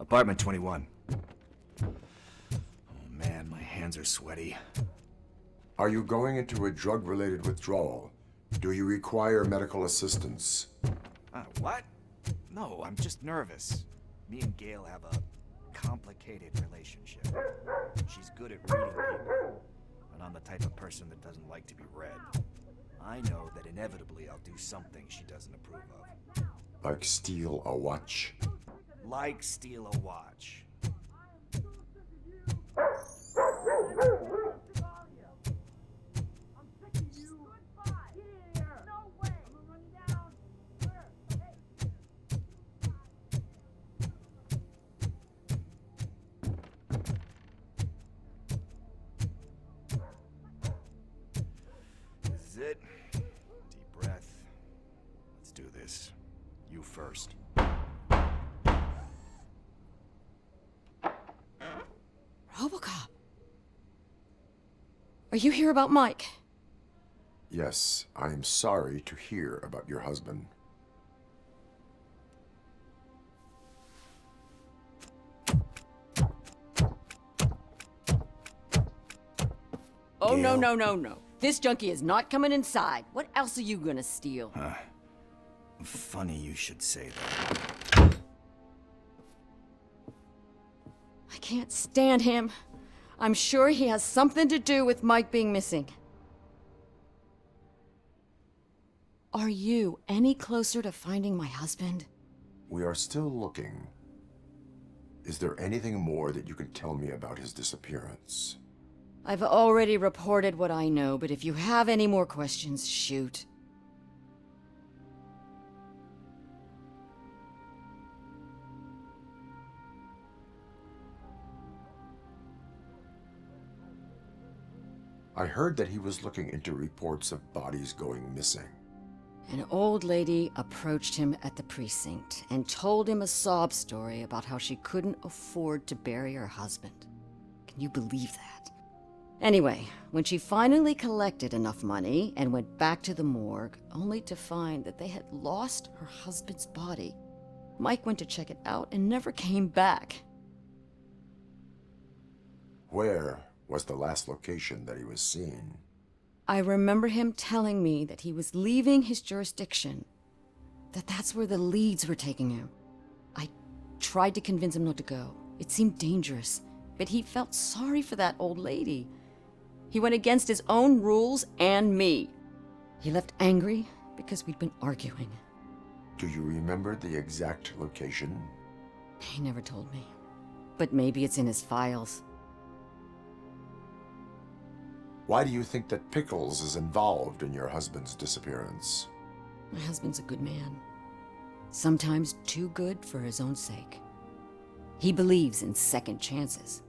Apartment 21. Oh man, my hands are sweaty. Are you going into a drug-related withdrawal? Do you require medical assistance? What? No, I'm just nervous. Me and Gail have a complicated relationship. She's good at reading people, and I'm the type of person that doesn't like to be read. I know that inevitably I'll do something she doesn't approve of. Like steal a watch? Like steal a watch. This is it. Deep breath. Let's do this. You first. Robocop. Are you here about Mike? Yes, I am sorry to hear about your husband. Oh, no, Gail? no. This junkie is not coming inside. What else are you gonna steal? Funny you should say that. I can't stand him. I'm sure he has something to do with Mike being missing. Are you any closer to finding my husband? We are still looking. Is there anything more that you can tell me about his disappearance? I've already reported what I know, but if you have any more questions, shoot. I heard that he was looking into reports of bodies going missing. An old lady approached him at the precinct and told him a sob story about how she couldn't afford to bury her husband. Can you believe that? Anyway, when she finally collected enough money and went back to the morgue, only to find that they had lost her husband's body, Mike went to check it out and never came back. Where was the last location that he was seen? I remember him telling me that he was leaving his jurisdiction, that's where the leads were taking him. I tried to convince him not to go. It seemed dangerous, but he felt sorry for that old lady. He went against his own rules and me. He left angry because we'd been arguing. Do you remember the exact location? He never told me, but maybe it's in his files. Why do you think that Pickles is involved in your husband's disappearance? My husband's a good man. Sometimes too good for his own sake. He believes in second chances,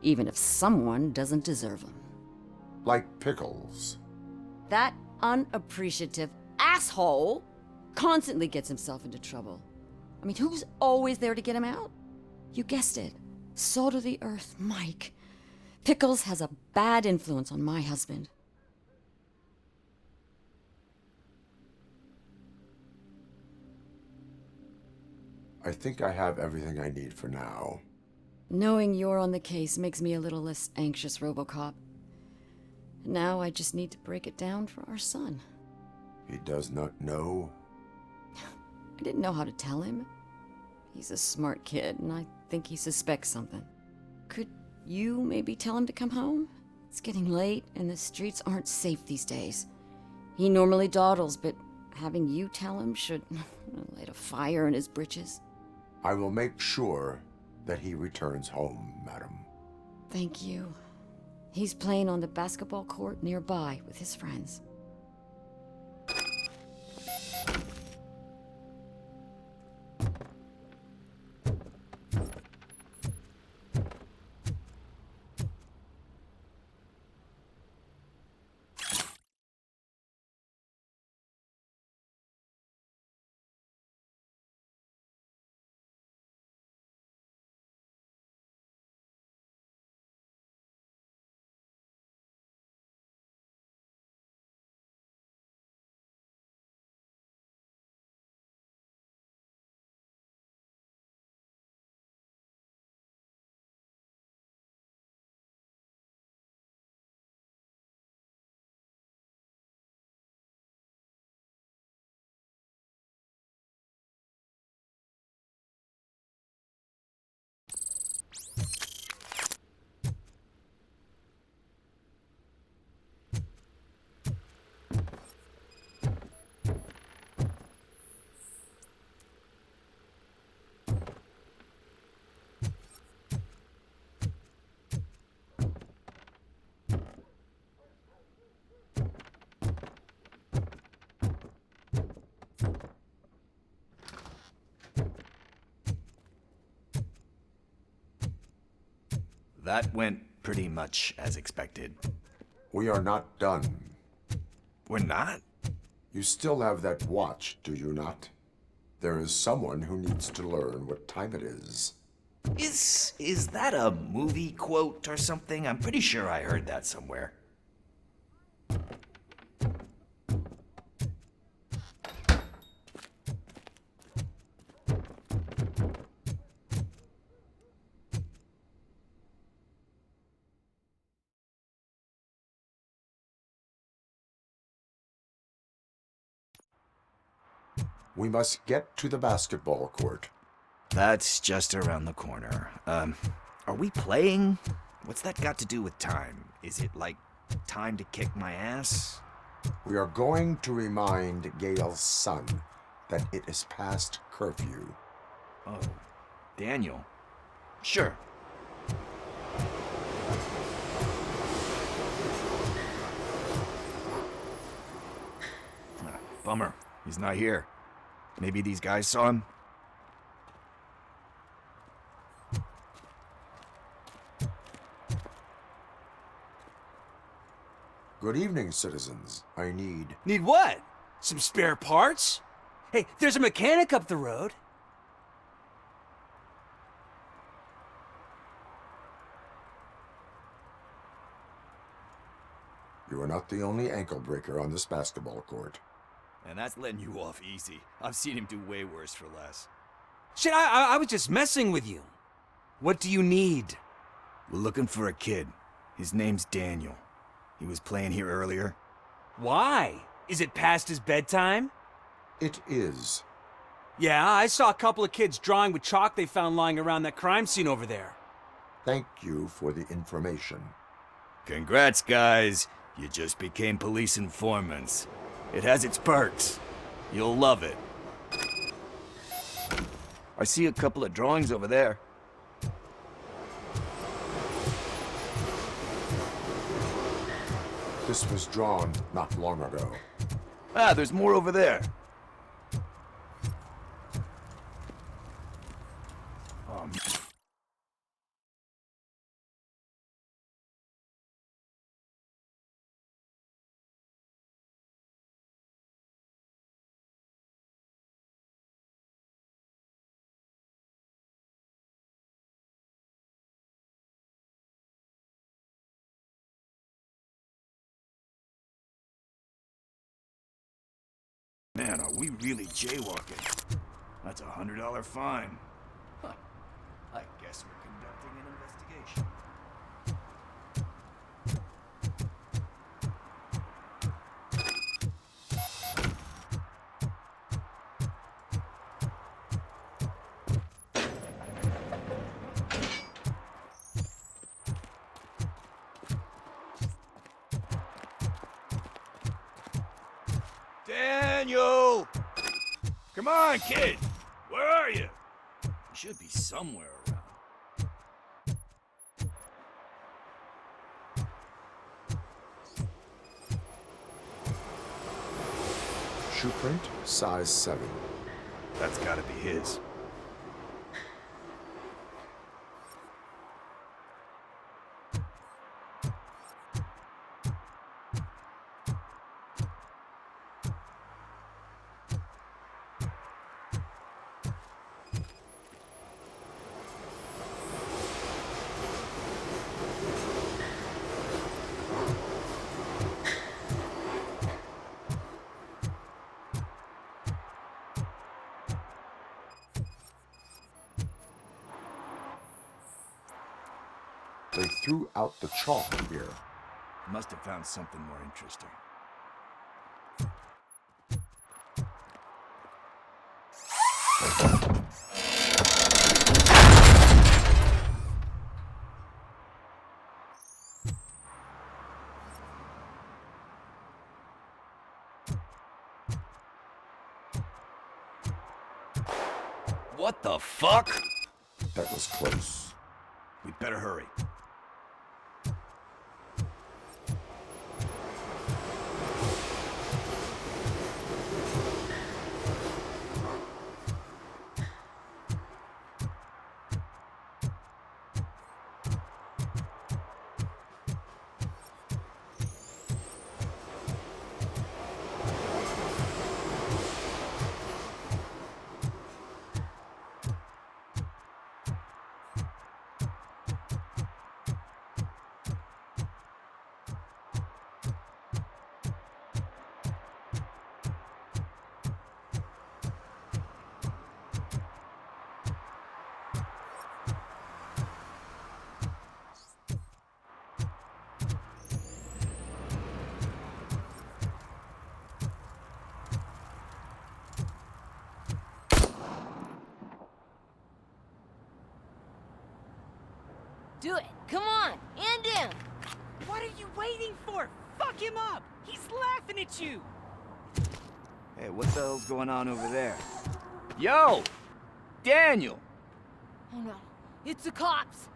even if someone doesn't deserve them. Like Pickles. That unappreciative asshole constantly gets himself into trouble. I mean, who's always there to get him out? You guessed it. Salt of the earth, Mike. Pickles has a bad influence on my husband. I think I have everything I need for now. Knowing you're on the case makes me a little less anxious, Robocop. Now I just need to break it down for our son. He does not know? I didn't know how to tell him. He's a smart kid, and I think he suspects something. Could you maybe tell him to come home? It's getting late, and the streets aren't safe these days. He normally dawdles, but having you tell him should light a fire in his britches. I will make sure that he returns home, madam. Thank you. He's playing on the basketball court nearby with his friends. That went pretty much as expected. We are not done. We're not? You still have that watch, do you not? There is someone who needs to learn what time it is. Is that a movie quote or something? I'm pretty sure I heard that somewhere. We must get to the basketball court. That's just around the corner. Are we playing? What's that got to do with time? Is it like time to kick my ass? We are going to remind Gail's son that it is past curfew. Oh, Daniel. Sure. Bummer. He's not here. Maybe these guys saw him? Good evening, citizens. I need... Need what? Some spare parts? Hey, there's a mechanic up the road. You are not the only ankle breaker on this basketball court. And that's letting you off easy. I've seen him do way worse for less. Shit, I was just messing with you. What do you need? We're looking for a kid. His name's Daniel. He was playing here earlier. Why? Is it past his bedtime? It is. Yeah, I saw a couple of kids drawing with chalk they found lying around that crime scene over there. Thank you for the information. Congrats, guys. You just became police informants. It has its perks. You'll love it. I see a couple of drawings over there. This was drawn not long ago. Ah, there's more over there. Oh, man, are we really jaywalking? That's $100 fine. Huh. I guess we're conducting an investigation. Daniel! Come on, kid! Where are you? You should be somewhere around. Shoe print, size 7. That's gotta be his. They threw out the chalk here. Must have found something more interesting. What the fuck? That was close. We'd better hurry. Do it. Come on. And down. What are you waiting for? Fuck him up! He's laughing at you! Hey, what the hell's going on over there? Yo! Daniel! Oh no. It's the cops.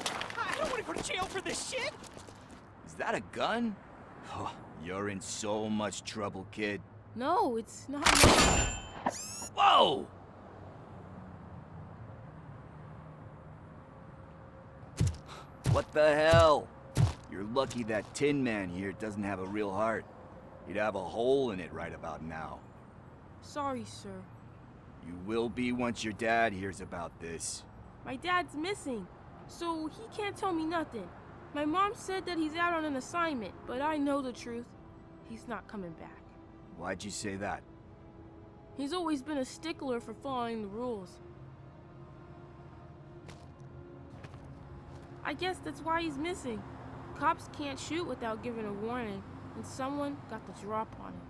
I don't want to go to jail for this shit! Is that a gun? Oh, you're in so much trouble, kid. No, it's not. Whoa! What the hell? You're lucky that Tin Man here doesn't have a real heart. He'd have a hole in it right about now. Sorry, sir. You will be once your dad hears about this. My dad's missing, so he can't tell me nothing. My mom said that he's out on an assignment, but I know the truth. He's not coming back. Why'd you say that? He's always been a stickler for following the rules. I guess that's why he's missing. Cops can't shoot without giving a warning, and someone got the drop on him.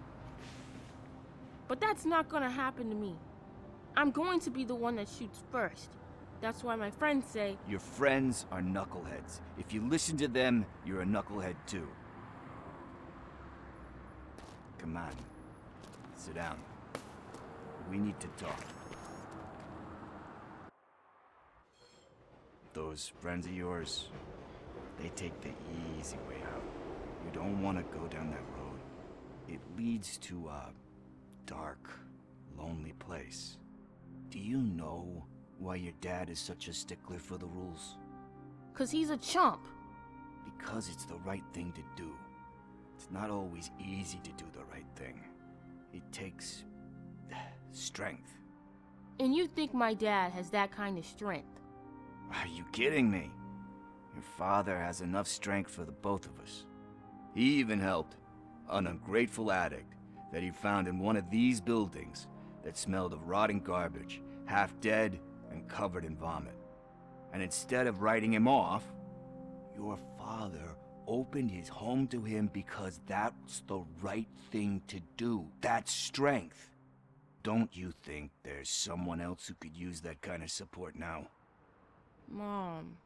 But that's not gonna happen to me. I'm going to be the one that shoots first. That's why my friends say, Your friends are knuckleheads. If you listen to them, you're a knucklehead too. Come on. Sit down. We need to talk. Those friends of yours, they take the easy way out. You don't want to go down that road. It leads to a dark, lonely place. Do you know why your dad is such a stickler for the rules? 'cause he's a chump. Because it's the right thing to do. It's not always easy to do the right thing. It takes strength. And you think my dad has that kind of strength? Are you kidding me? Your father has enough strength for the both of us. He even helped an ungrateful addict that he found in one of these buildings that smelled of rotting garbage, half dead and covered in vomit. And instead of writing him off, your father opened his home to him because that's the right thing to do. That's strength. Don't you think there's someone else who could use that kind of support now? Mom.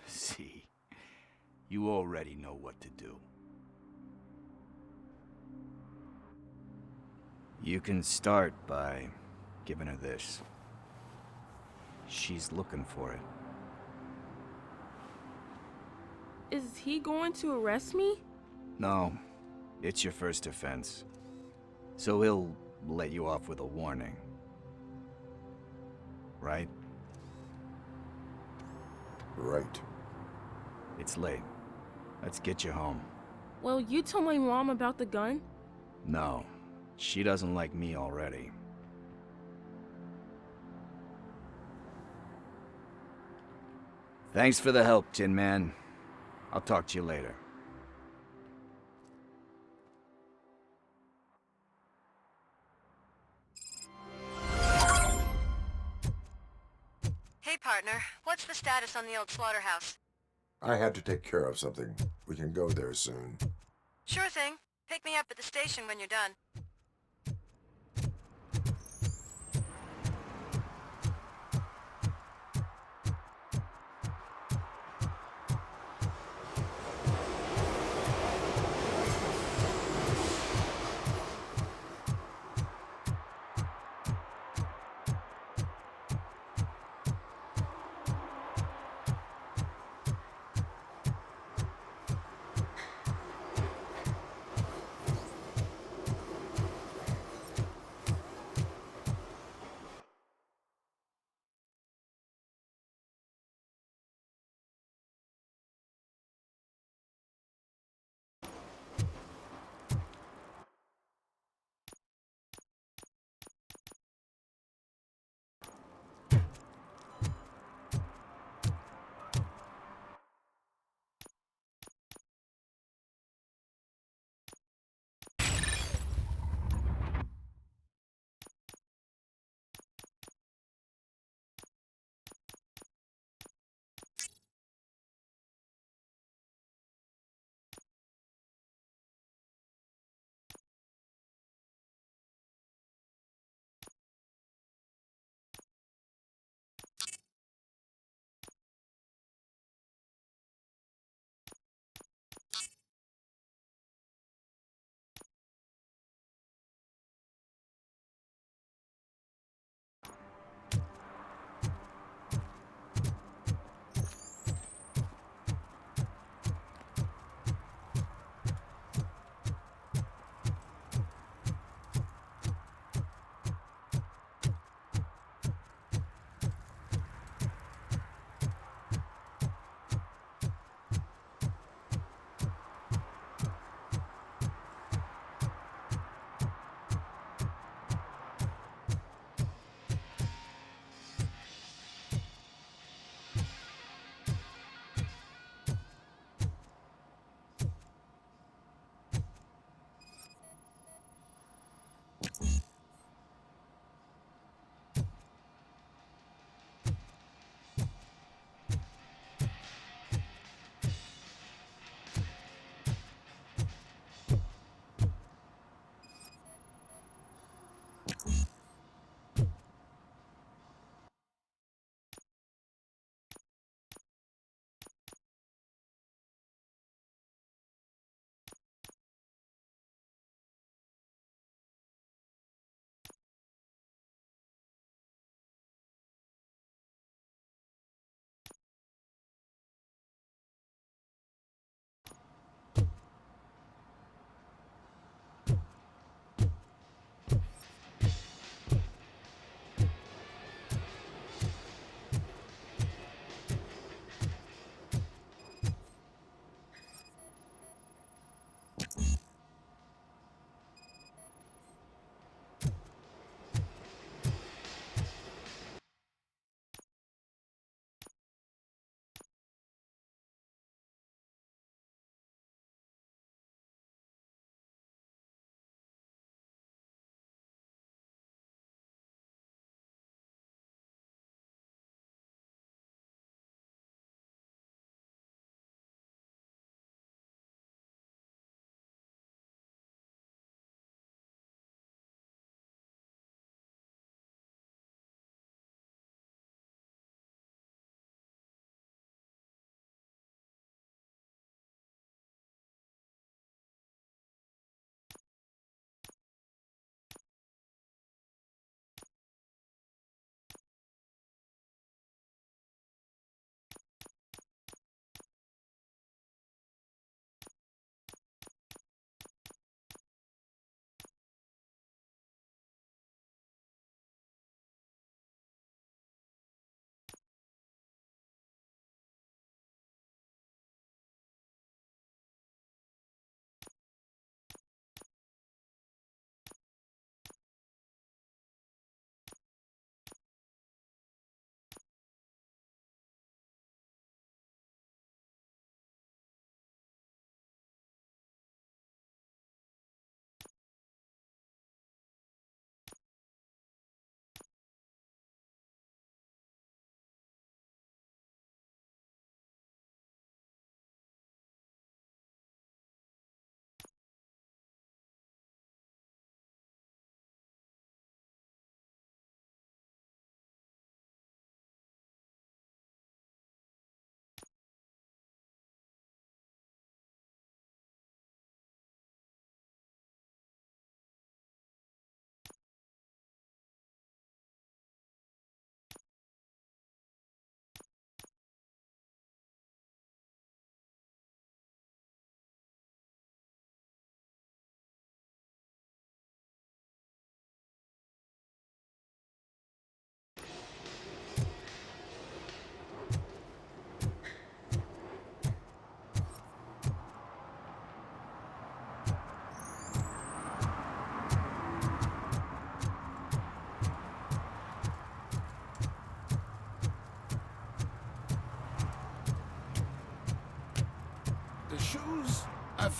See, you already know what to do. You can start by giving her this. She's looking for it. Is he going to arrest me? No, it's your first offense. So he'll let you off with a warning. Right? Right. It's late. Let's get you home. Well, you told my mom about the gun? No, she doesn't like me already. Thanks for the help, Tin Man. I'll talk to you later. Hey, partner. What's the status on the old slaughterhouse? I had to take care of something. We can go there soon. Sure thing. Pick me up at the station when you're done.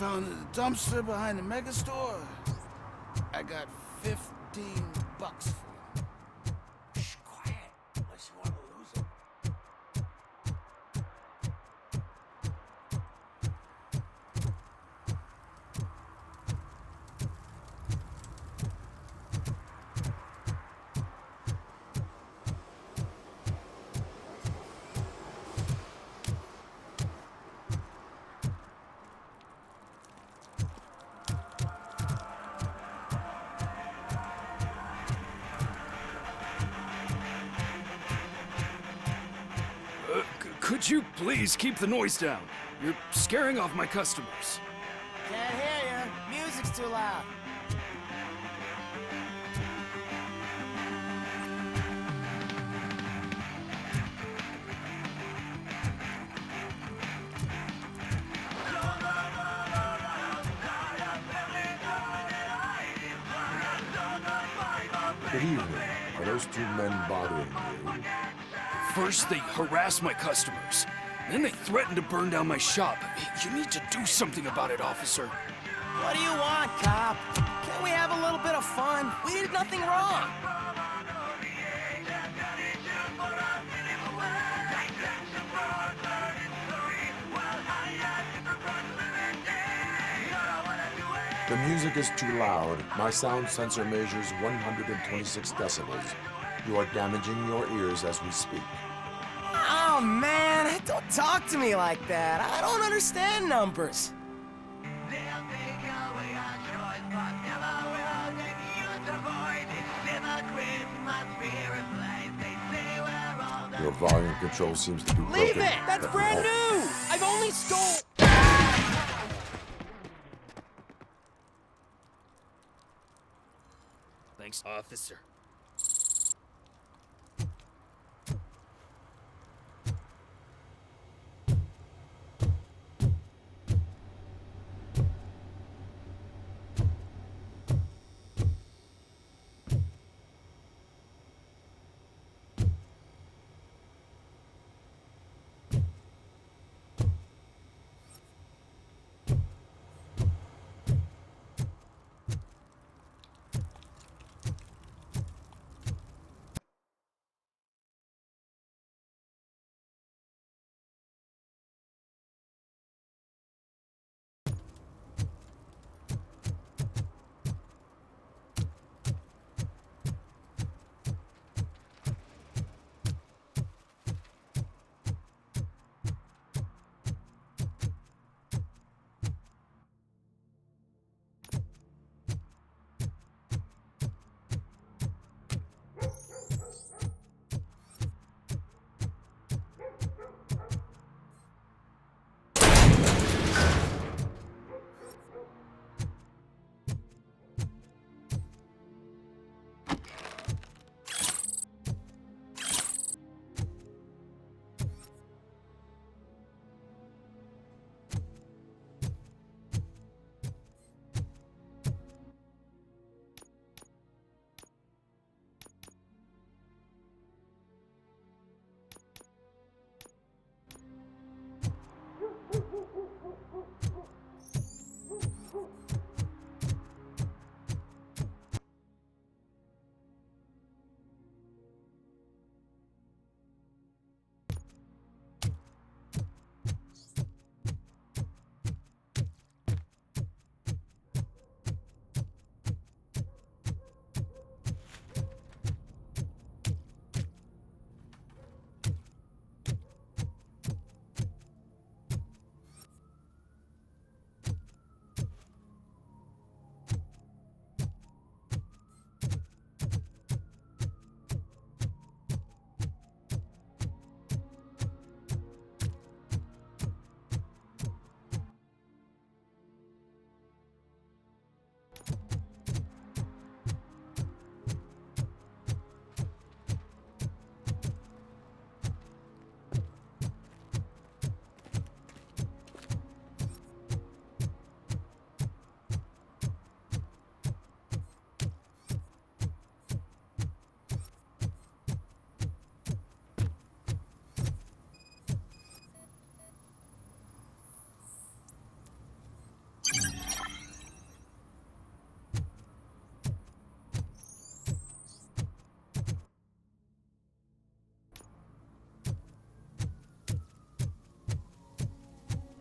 found in the dumpster behind the mega store. I got 15 bucks for it. Shh, quiet. Unless you want to lose him. Could you please keep the noise down? You're scaring off my customers. Can't hear you. Music's too loud. Good evening. Are those two men bothering you? First, they harass my customers. Then they threaten to burn down my shop. You need to do something about it, officer. What do you want, cop? Can't we have a little bit of fun? We did nothing wrong. The music is too loud. My sound sensor measures 126 decibels. You are damaging your ears as we speak. Oh, man, don't talk to me like that. I don't understand numbers. Your volume control seems to be broken. Leave it! That's brand new! I've only stole... Thanks, officer.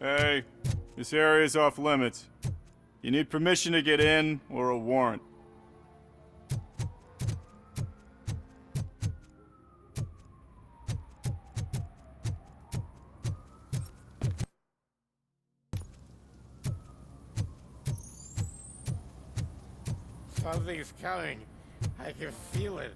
Hey, this area is off limits. You need permission to get in or a warrant. Something's coming. I can feel it.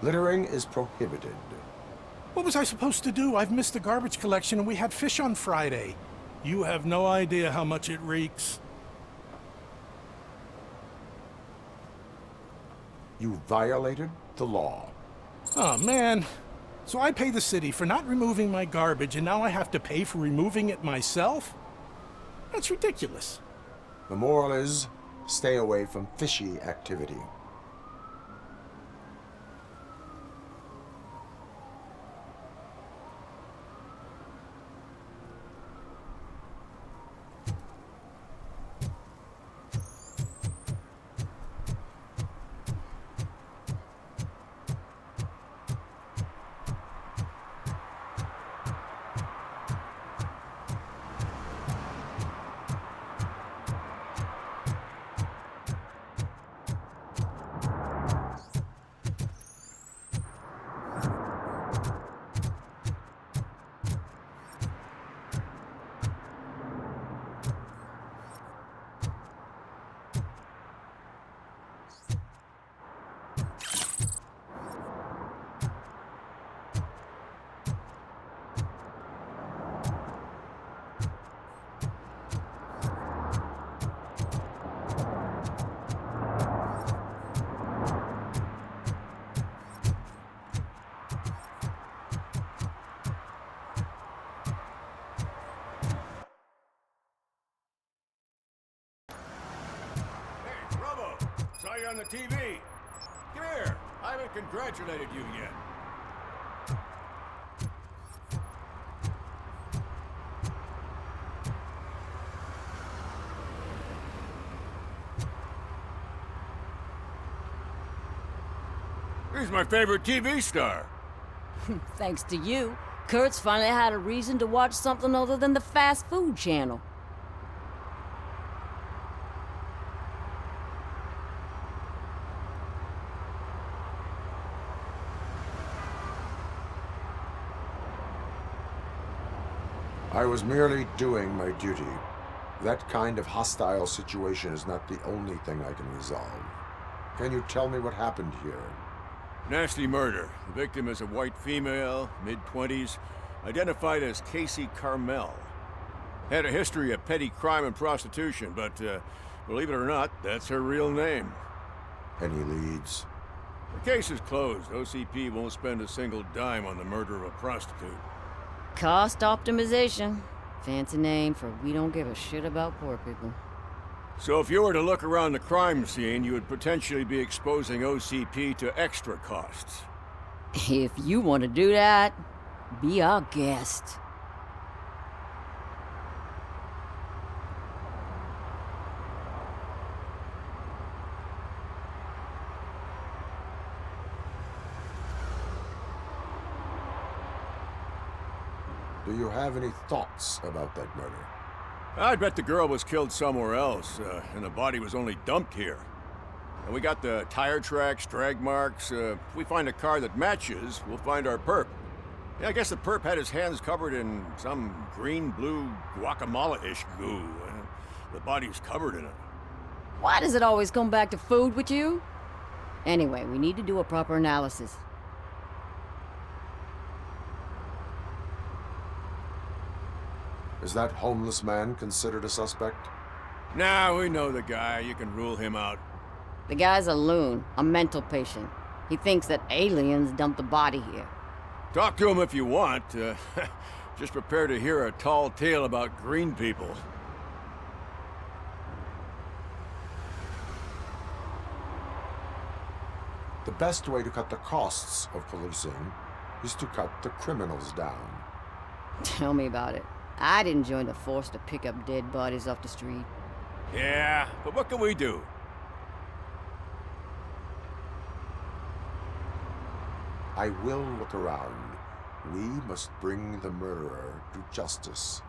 Littering is prohibited. What was I supposed to do? I've missed the garbage collection and we had fish on Friday. You have no idea how much it reeks. You violated the law. Oh, man. So I pay the city for not removing my garbage and now I have to pay for removing it myself? That's ridiculous. The moral is, stay away from fishy activity. Saw you on the TV. Come here. I haven't congratulated you yet. He's my favorite TV star. Thanks to you, Kurt's finally had a reason to watch something other than the fast food channel. I was merely doing my duty. That kind of hostile situation is not the only thing I can resolve. Can you tell me what happened here? Nasty murder. The victim is a white female, mid-20s, identified as Casey Carmel. Had a history of petty crime and prostitution, but believe it or not, that's her real name. Any leads? The case is closed. OCP won't spend a single dime on the murder of a prostitute. Cost optimization. Fancy name for we don't give a shit about poor people. So if you were to look around the crime scene, you would potentially be exposing OCP to extra costs. If you want to do that, be our guest. Do you have any thoughts about that murder? I'd bet the girl was killed somewhere else, and the body was only dumped here. And we got the tire tracks, drag marks. If we find a car that matches, we'll find our perp. Yeah, I guess the perp had his hands covered in some green-blue guacamole-ish goo. The body's covered in it. Why does it always come back to food with you? Anyway, we need to do a proper analysis. Is that homeless man considered a suspect? Nah, we know the guy. You can rule him out. The guy's a loon, a mental patient. He thinks that aliens dumped the body here. Talk to him if you want. Just prepare to hear a tall tale about green people. The best way to cut the costs of policing is to cut the criminals down. Tell me about it. I'd enjoy the force to pick up dead bodies off the street. Yeah, but what can we do? I will look around. We must bring the murderer to justice.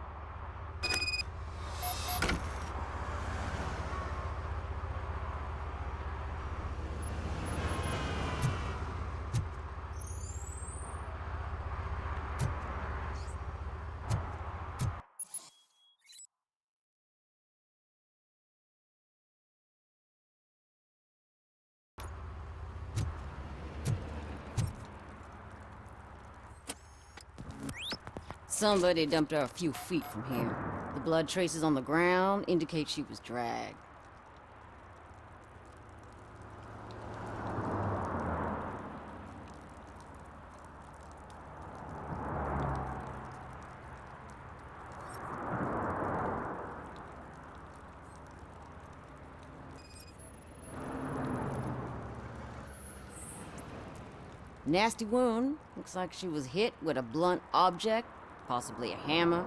Somebody dumped her a few feet from here. The blood traces on the ground indicate she was dragged. Nasty wound. Looks like she was hit with a blunt object. Possibly a hammer.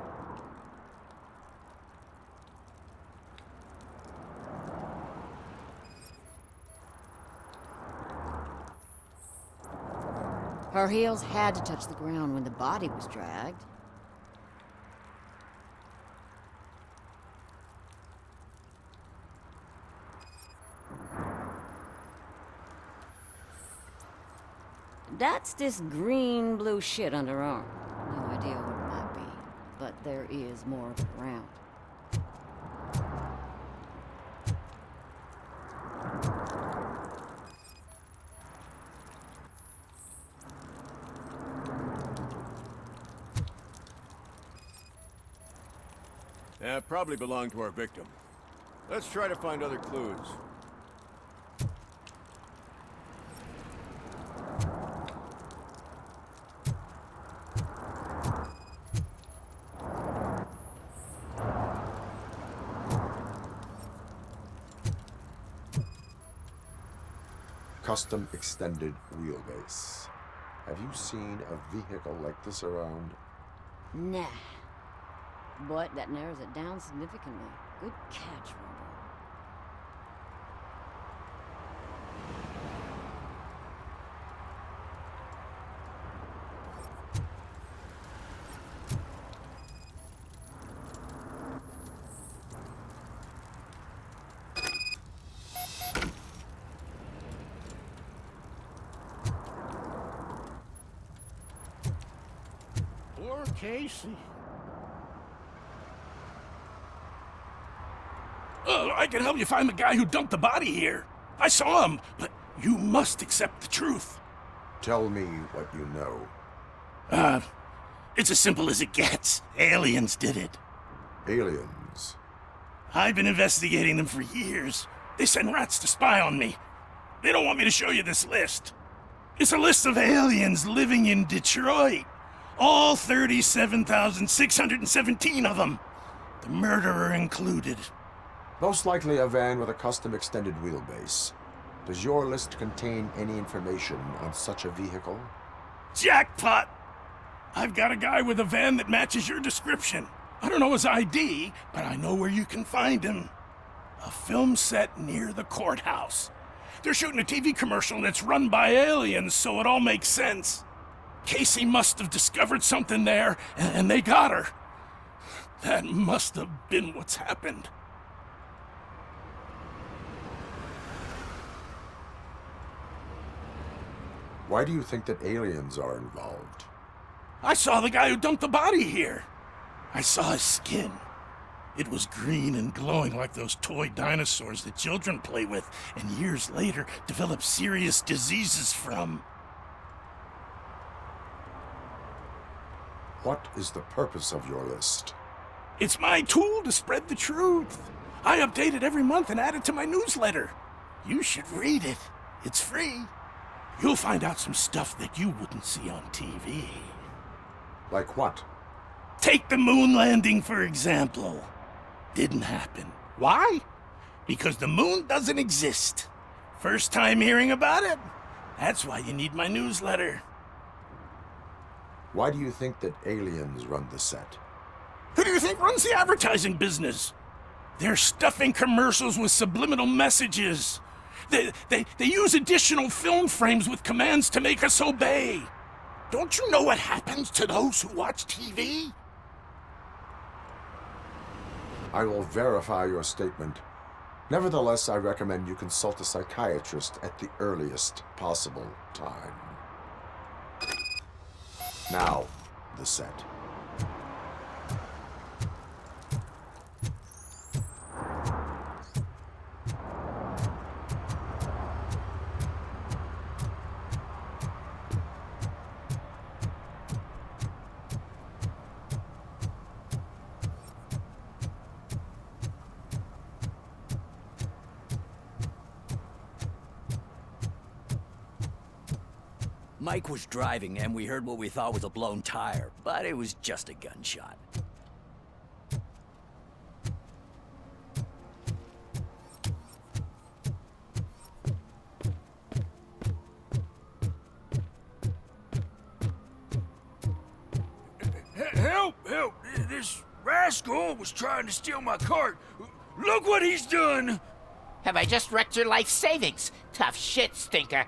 Her heels had to touch the ground when the body was dragged. That's this green-blue shit under her arm. No idea what it might be, but there is more of it around. Probably belonged to our victim. Let's try to find other clues. Custom extended wheelbase. Have you seen a vehicle like this around? Nah. But that narrows it down significantly. Good catch, Robo. Poor Casey. I can help you find the guy who dumped the body here. I saw him, but you must accept the truth. Tell me what you know. It's as simple as it gets. Aliens did it. Aliens? I've been investigating them for years. They send rats to spy on me. They don't want me to show you this list. It's a list of aliens living in Detroit. All 37,617 of them. The murderer included. Most likely a van with a custom extended wheelbase. Does your list contain any information on such a vehicle? Jackpot! I've got a guy with a van that matches your description. I don't know his ID, but I know where you can find him. A film set near the courthouse. They're shooting a TV commercial and it's run by aliens, so it all makes sense. Casey must have discovered something there, and they got her. That must have been what's happened. Why do you think that aliens are involved? I saw the guy who dumped the body here. I saw his skin. It was green and glowing like those toy dinosaurs that children play with and years later develop serious diseases from. What is the purpose of your list? It's my tool to spread the truth. I update it every month and add it to my newsletter. You should read it. It's free. You'll find out some stuff that you wouldn't see on TV. Like what? Take the moon landing, for example. Didn't happen. Why? Because the moon doesn't exist. First time hearing about it? That's why you need my newsletter. Why do you think that aliens run the set? Who do you think runs the advertising business? They're stuffing commercials with subliminal messages. They use additional film frames with commands to make us obey. Don't you know what happens to those who watch TV? I will verify your statement. Nevertheless, I recommend you consult a psychiatrist at the earliest possible time. Now, the set. Mike was driving and we heard what we thought was a blown tire, but it was just a gunshot. Help! Help! This rascal was trying to steal my cart. Look what he's done! Have I just wrecked your life savings? Tough shit, stinker.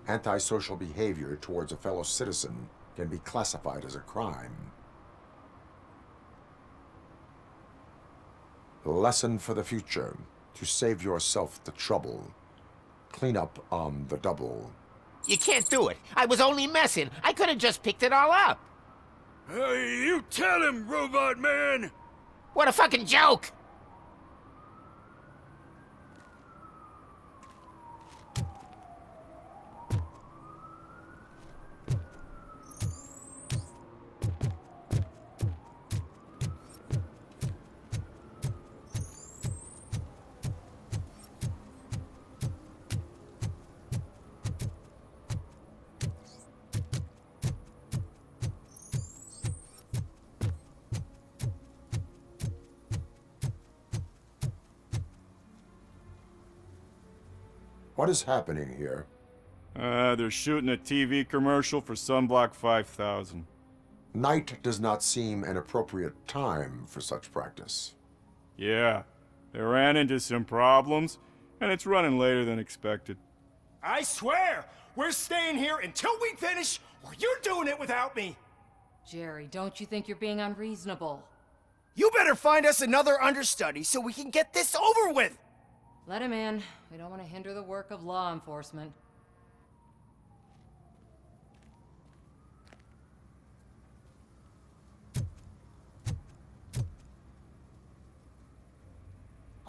Antisocial behavior towards a fellow citizen can be classified as a crime. Lesson for the future: to save yourself the trouble. Clean up on the double. You can't do it. I was only messing. I could have just picked it all up. Hey, you tell him, Robot Man! What a fucking joke! What is happening here? They're shooting a TV commercial for Sunblock 5000. Night does not seem an appropriate time for such practice. Yeah, they ran into some problems, and it's running later than expected. I swear, we're staying here until we finish, or you're doing it without me. Jerry, don't you think you're being unreasonable? You better find us another understudy so we can get this over with. Let him in. We don't want to hinder the work of law enforcement.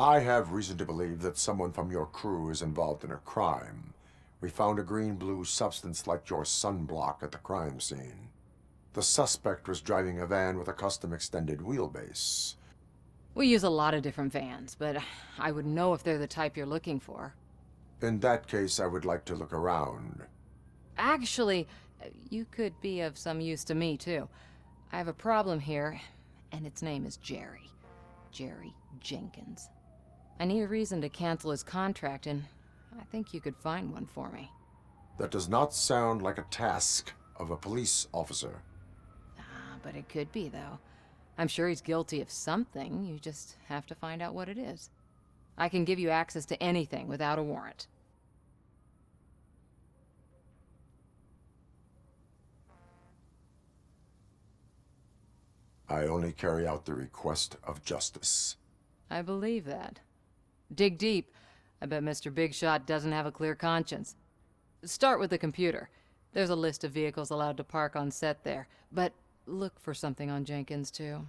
I have reason to believe that someone from your crew is involved in a crime. We found a green-blue substance like your sunblock at the crime scene. The suspect was driving a van with a custom extended wheelbase. We use a lot of different vans, but I wouldn't know if they're the type you're looking for. In that case, I would like to look around. Actually, you could be of some use to me, too. I have a problem here, and its name is Jerry. Jerry Jenkins. I need a reason to cancel his contract, and I think you could find one for me. That does not sound like a task of a police officer. But it could be, though. I'm sure he's guilty of something. You just have to find out what it is. I can give you access to anything without a warrant. I only carry out the request of justice. I believe that. Dig deep. I bet Mr. Big Shot doesn't have a clear conscience. Start with the computer. There's a list of vehicles allowed to park on set there, but look for something on Jenkins, too.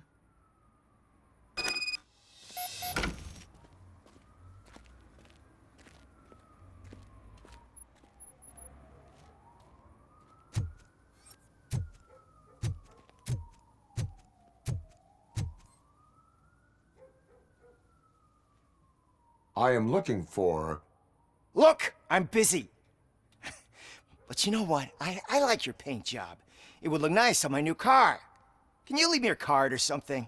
I am looking for... Look, I'm busy. But you know what? I like your paint job. It would look nice on my new car. Can you leave me your card or something?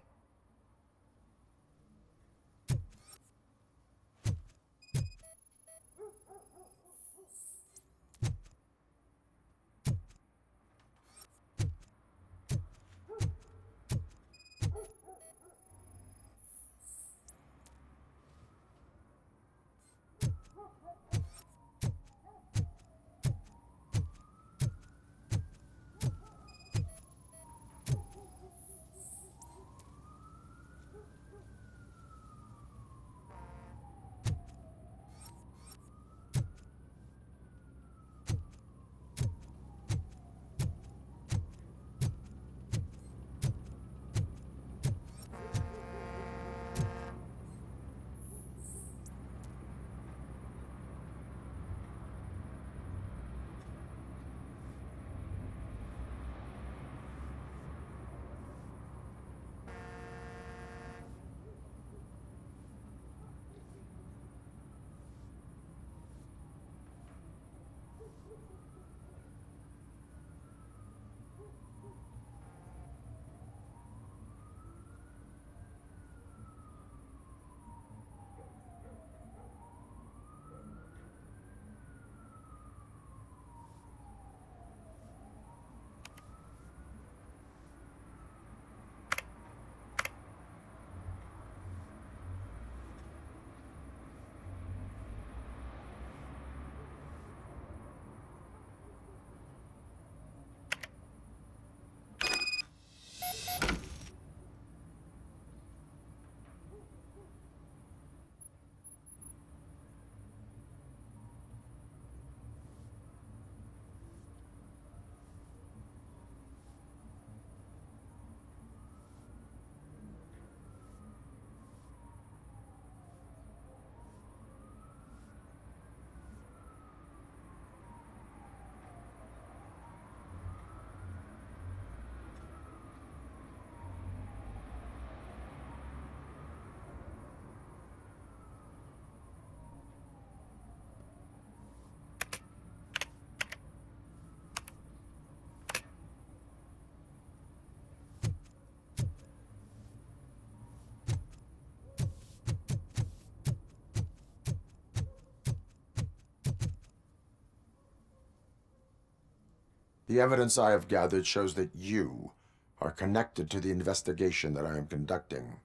The evidence I have gathered shows that you are connected to the investigation that I am conducting.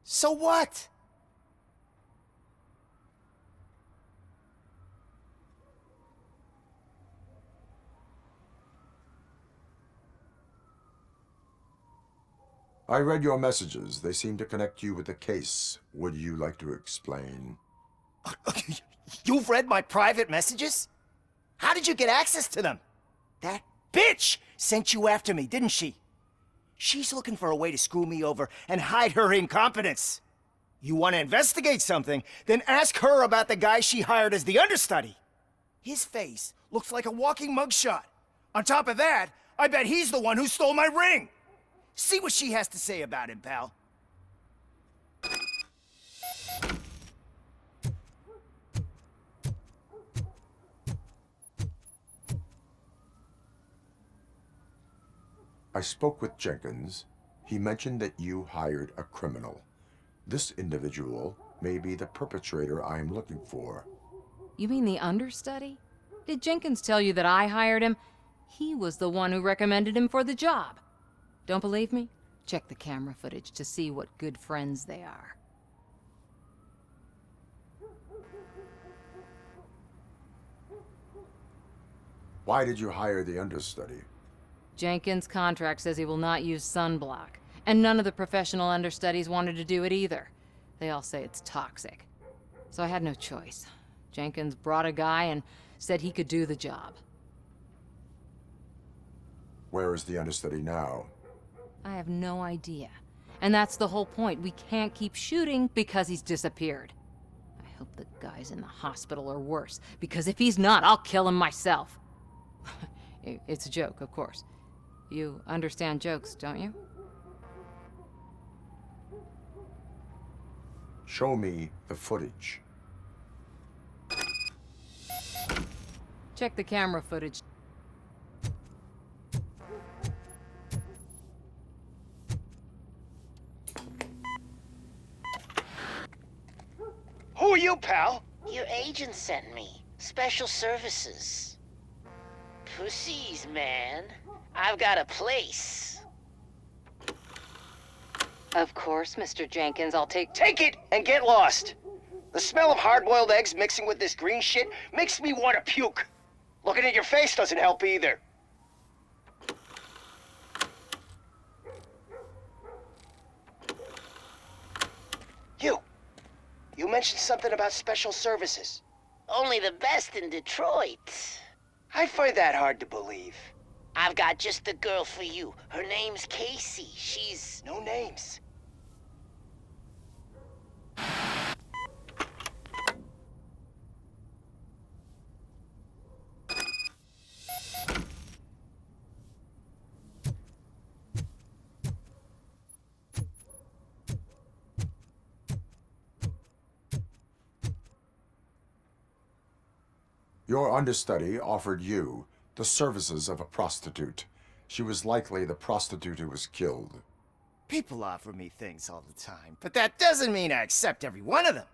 So what? I read your messages. They seem to connect you with the case. Would you like to explain? You've read my private messages? How did you get access to them? That bitch sent you after me, didn't she? She's looking for a way to screw me over and hide her incompetence. You want to investigate something, then ask her about the guy she hired as the understudy. His face looks like a walking mugshot. On top of that, I bet he's the one who stole my ring. See what she has to say about him, pal. I spoke with Jenkins. He mentioned that you hired a criminal. This individual may be the perpetrator I am looking for. You mean the understudy? Did Jenkins tell you that I hired him? He was the one who recommended him for the job. Don't believe me? Check the camera footage to see what good friends they are. Why did you hire the understudy? Jenkins' contract says he will not use sunblock, and none of the professional understudies wanted to do it either. They all say it's toxic. So I had no choice. Jenkins brought a guy and said he could do the job. Where is the understudy now? I have no idea. And that's the whole point. We can't keep shooting because he's disappeared. I hope the guy's in the hospital or worse, because if he's not, I'll kill him myself. It's a joke, of course. You understand jokes, don't you? Show me the footage. Check the camera footage. Who are you, pal? Your agent sent me. Special services. Pussies, man. I've got a place. Of course, Mr. Jenkins, I'll take... Take it and get lost. The smell of hard-boiled eggs mixing with this green shit makes me want to puke. Looking at your face doesn't help either. You mentioned something about special services. Only the best in Detroit. I find that hard to believe. I've got just the girl for you. Her name's Casey. She's... No names. Your understudy offered you the services of a prostitute. She was likely the prostitute who was killed. People offer me things all the time, but that doesn't mean I accept every one of them.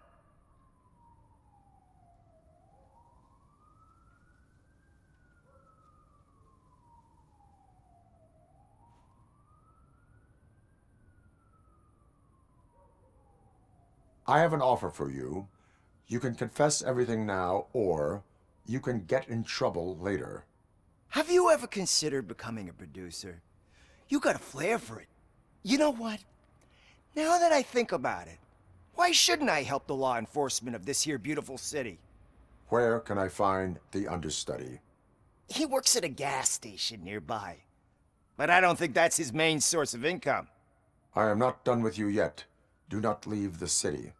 I have an offer for you. You can confess everything now, or you can get in trouble later. Have you ever considered becoming a producer? You got a flair for it. You know what? Now that I think about it, why shouldn't I help the law enforcement of this here beautiful city? Where can I find the understudy? He works at a gas station nearby. But I don't think that's his main source of income. I am not done with you yet. Do not leave the city.